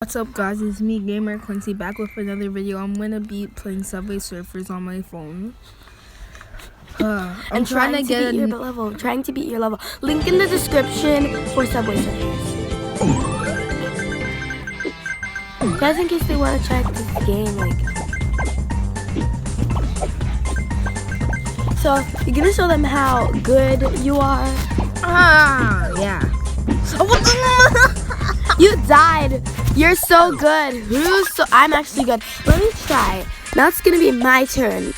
What's up guys, it's me Gamer Quincy back with another video. I'm gonna be playing Subway Surfers on my phone. I'm trying to get your level. Trying to beat your level. Link in the description for Subway Surfers. Guys, in case they want to check this game, so you're gonna show them how good you are. Yeah. You died. You're so good. I'm actually good. Let me try. Now it's gonna be my turn.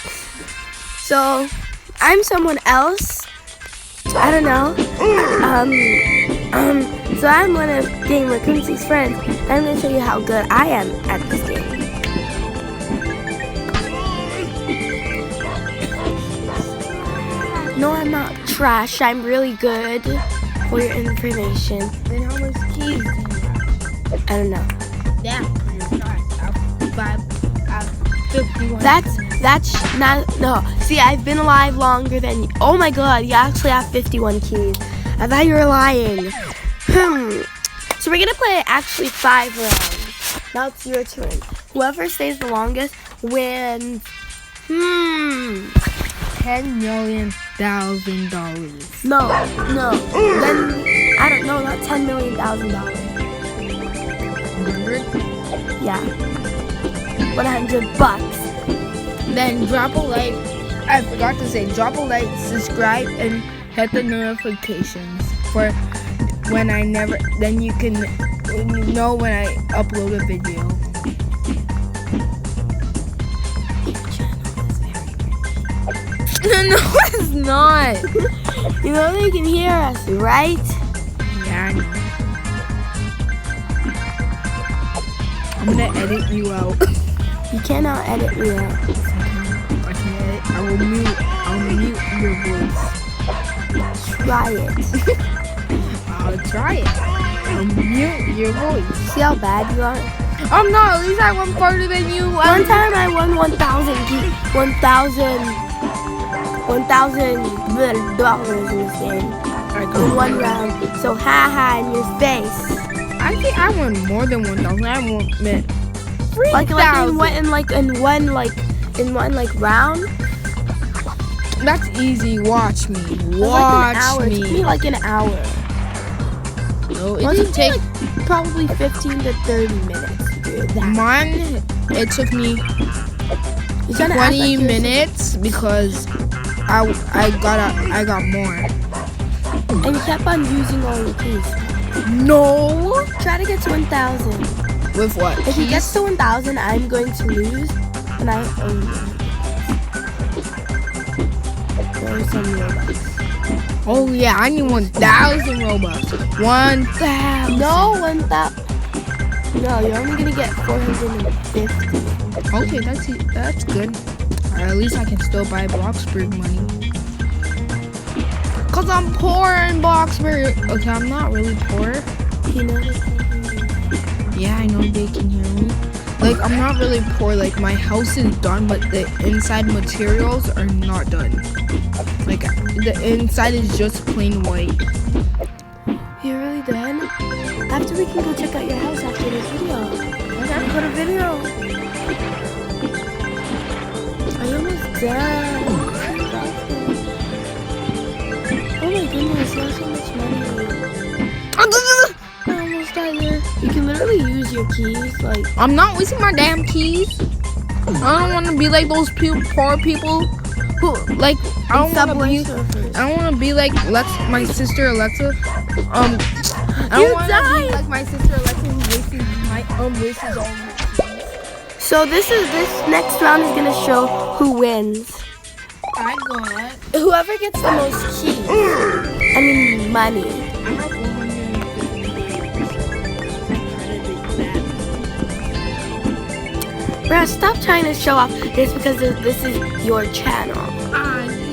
So I'm someone else. I don't know. So I'm one of Gamer Quincy's friends. And I'm gonna show you how good I am at this game. No, I'm not trash. I'm really good. For your information. And how much keys do you have? I don't know. Yeah, you're right. I have 51. That's not, no. See, I've been alive longer than you. Oh my god, you actually have 51 keys. I thought you were lying. So we're gonna play actually 5 rounds. Now it's your turn. Whoever stays the longest wins. $10,000,000. No. Then I don't know, not $10 million. 100? Yeah. $100. Then drop a like. I forgot to say, drop a like, subscribe, and hit the notifications for when then you know when I upload a video. No, it's not. You know they can hear us, right? Yeah, I know. I'm gonna edit you out. You cannot edit me out. I can edit. I'll mute your voice. Try it. I'll try it. I'll mute your voice. See how bad you are? I'm not. At least I won farther than you. One time I won $1,000 in this game. In 1 round. So ha in your face. I think I won more than 1,000. I won 3,000. In one round. That's easy. Watch me. It took me like an hour. No, it didn't take probably 15 to 30 minutes to do that. Mine. It took me 20 minutes because I got more. And you kept on using all your keys. No. Try to get to 1,000. With what? If he gets to 1,000, I'm going to lose, and I own you. There are some Robux. Oh yeah, I need 1,000 Robux. 1,000. No, 1,000. No, you're only gonna get 450. Okay, that's good. At least I can still buy Bloxburg money. Cause I'm poor in Bloxburg. Okay, I'm not really poor. You know they can hear you. Yeah, I know they can hear me. Like, I'm not really poor. Like, my house is done, but the inside materials are not done. Like, the inside is just plain white. You're really done? After we can go check out your house after this video. Okay, put a video. Are you almost done? Oh my goodness, you have so much money. I almost died there. You can literally use your keys, like... I'm not wasting my damn keys. I don't want to be like those poor people who, like, I don't want to be like my sister Alexa. I don't want to be like my sister Alexa who wastes all my keys. So this next round is gonna show who wins. I got whoever gets the most keys. I mean money. I have 150. Bro, stop trying to show off this because this is your channel.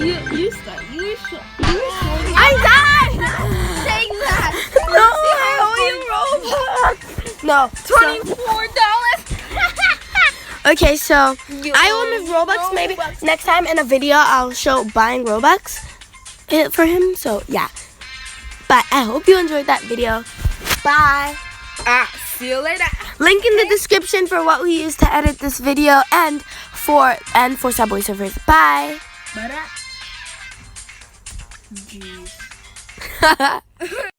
You start. You show. I died! Take that. No, $24. Okay, so I own Robux. Maybe next time in a video I'll show buying Robux for him. So yeah, but I hope you enjoyed that video. Bye. See you later. Link in the description for what we used to edit this video and for Subway Surfers. Bye. Jeez.